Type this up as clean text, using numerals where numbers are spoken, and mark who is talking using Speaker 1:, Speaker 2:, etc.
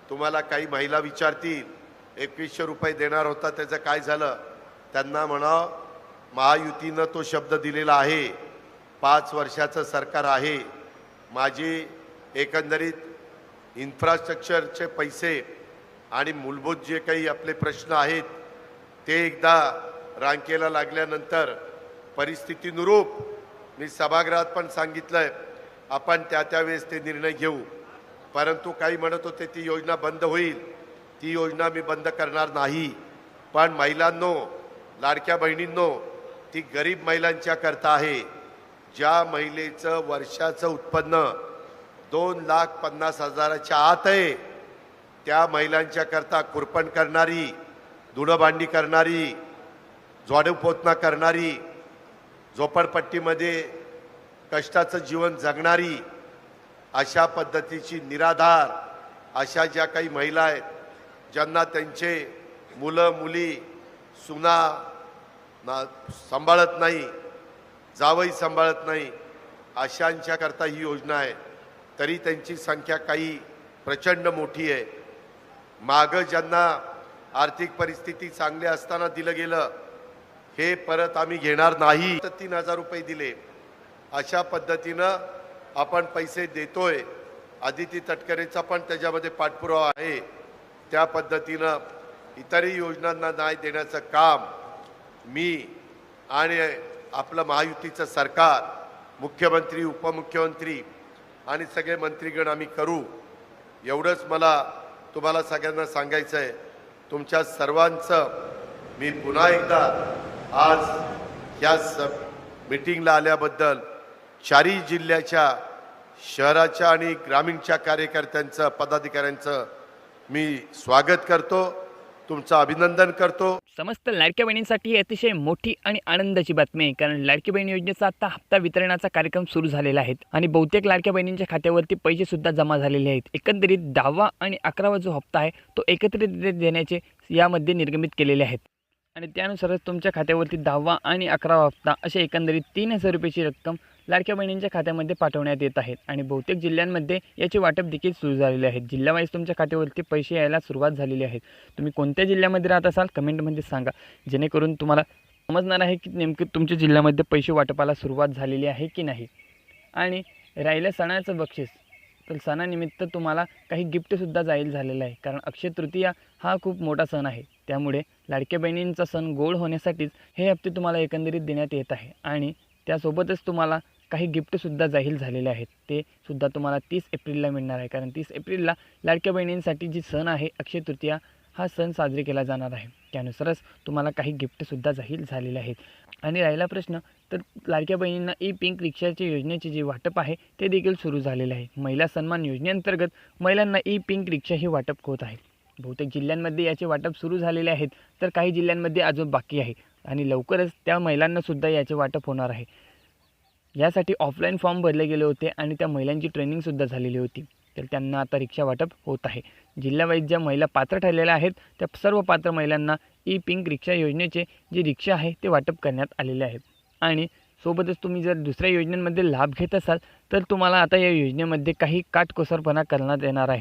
Speaker 1: तुम्हाला काही महिला विचारतील 2100 रुपये देणार होता त्याचं काय झालं, त्यांना म्हणा महायुतीनं तो शब्द दिलेला आहे। 5 वर्षाचं सरकार आहे। माझी एकंदरीत इन्फ्रास्ट्रक्चरचे पैसे आणि मूलभूत जे काही आपले प्रश्न आहेत ते एकदा रांकेला लागल्यानंतर परिस्थितीनुरूप मी सभागृहात पण सांगितलंय आपण त्यावेळेस ते निर्णय घेऊ। परंतु काही म्हणत होते ती योजना बंद होईल, ती योजना मी बंद करणार नाही। पण महिलांनो, लाडक्या बहिणींनो, ती गरीब महिलांच्या करता आहे। ज्या महिलेचं वर्षाचं उत्पन्न 2,50,000च्या आत आहे त्या महिलांच्या करता कुरपण करणारी, धुणंभांडी करणारी, झाडूपोछा करणारी, झोपडपट्टीमध्ये कष्टाचं जीवन जगणारी, अशा पद्धतीची निराधार अशा ज्या काही महिला आहेत ज्यांना त्यांचे मुलं मुली सुना सांभाळत नाही, जावई सांभाळत नाही, अशांच्या करता ही योजना आहे। तरी त्यांची संख्या काही प्रचंड मोठी आहे। मागं ज्यांना आर्थिक परिस्थिती चांगली असताना दिलं गेलं हे परत आम्ही घेणार नाही। 3,000 रुपये दिले, अशा पद्धतीनं आपण पैसे देतोय। आदिती तटकरेचा पण त्याच्यामध्ये पाठपुरावा आहे। त्या पद्धतीनं इतरही योजनांना न्याय देण्याचं काम मी आणि आपलं महायुतीचं सरकार, मुख्यमंत्री, उपमुख्यमंत्री आणि सगळे मंत्रीगण आम्ही करू। एवढंच मला तुम्हाला सगळ्यांना सांगायचं आहे। तुमच्या सर्वांचं मी पुन्हा एकदा आज या मीटिंगला आल्याबद्दल चारही जिल्ह्याच्या, शहराच्या आणि ग्रामीणच्या कार्यकर्त्यांचं, पदाधिकाऱ्यांचं मी स्वागत करतो, तुमचं अभिनंदन करतो।
Speaker 2: समस्त लाडक्या बहिणींसाठी अतिशय मोठी आणि आनंदाची बातमी आहे, कारण लाडकी बहीण योजनेचा आता हप्ता वितरणाचा कार्यक्रम सुरू झालेला आहे आणि बहुतेक लाडक्या बहिणींच्या खात्यावरती पैसे सुद्धा जमा झालेले आहेत। एकंदरीत 10वा आणि 11वा जो हप्ता आहे तो एकत्रित देण्याचे यामध्ये निर्गमित केलेले आहेत आणि त्यानुसारच तुमच्या खात्यावरती 10वा आणि 11वा हप्ता असे एकंदरीत 3,000 रुपयाची रक्कम लाडक्या बहिणींच्या खात्यामध्ये पाठवण्यात येत आहेत आणि बहुतेक जिल्ह्यांमध्ये याचे वाटप देखील सुरू झालेले आहेत। जिल्हावाईज तुमच्या खात्यावरती पैसे यायला सुरुवात झालेली आहे। तुम्ही कोणत्या जिल्ह्यामध्ये राहत असाल कमेंटमध्ये सांगा, जेणेकरून तुम्हाला समजणार आहे की नेमके तुमच्या जिल्ह्यामध्ये पैसे वाटपाला सुरुवात झालेली आहे की नाही। आणि राहिलं सणाचं बक्षीस, तर सणानिमित्त तुम्हाला काही गिफ्टसुद्धा जाहीर झालेलं आहे, कारण अक्षय तृतीया हा खूप मोठा सण आहे। त्यामुळे लाडक्या बहिणींचा सण गोड होण्यासाठीच हे हप्ते तुम्हाला एकंदरीत देण्यात येत आहे आणि त्यासोबतच तुम्हाला काही गिफ्टसुद्धा जाहीर झालेले आहेत। ते सुद्धा तुम्हाला 30 एप्रिलला मिळणार आहे, कारण 30 एप्रिलला लाडक्या बहिणींसाठी जी सण आहे अक्षय तृतीया हा सण साजरी केला जाणार आहे। त्यानुसारच तुम्हाला काही गिफ्टसुद्धा जाहीर झालेले आहेत। आणि राहिला प्रश्न, तर लाडक्या बहिणींना ई पिंक रिक्षाच्या योजनेचे जे वाटप आहे ते देखील सुरू झालेले आहे। महिला सन्मान योजनेअंतर्गत महिलांना ई पिंक रिक्षा हे वाटप होत आहे। बहुतेक जिल्ह्यांमध्ये याचे वाटप सुरू झालेले आहेत, तर काही जिल्ह्यांमध्ये अजून बाकी आहे आणि लवकरच त्या महिलांनासुद्धा याचे वाटप होणार आहे। यासाठी ऑफलाईन फॉर्म भरले गेले होते आणि त्या महिलांची ट्रेनिंगसुद्धा झालेली होती, तर त्यांना आता रिक्षा वाटप होत आहे। जिल्हावाईज ज्या महिला पात्र ठरलेल्या आहेत त्या सर्व पात्र महिलांना ई पिंक रिक्षा योजनेचे जे रिक्षा आहे ते वाटप करण्यात आलेले आहे। आणि सोबतच तुम्ही जर दुसऱ्या योजनांमध्ये लाभ घेत असाल तर तुम्हाला आता या योजनेमध्ये काही काटकोसरपणा करण्यात येणार आहे।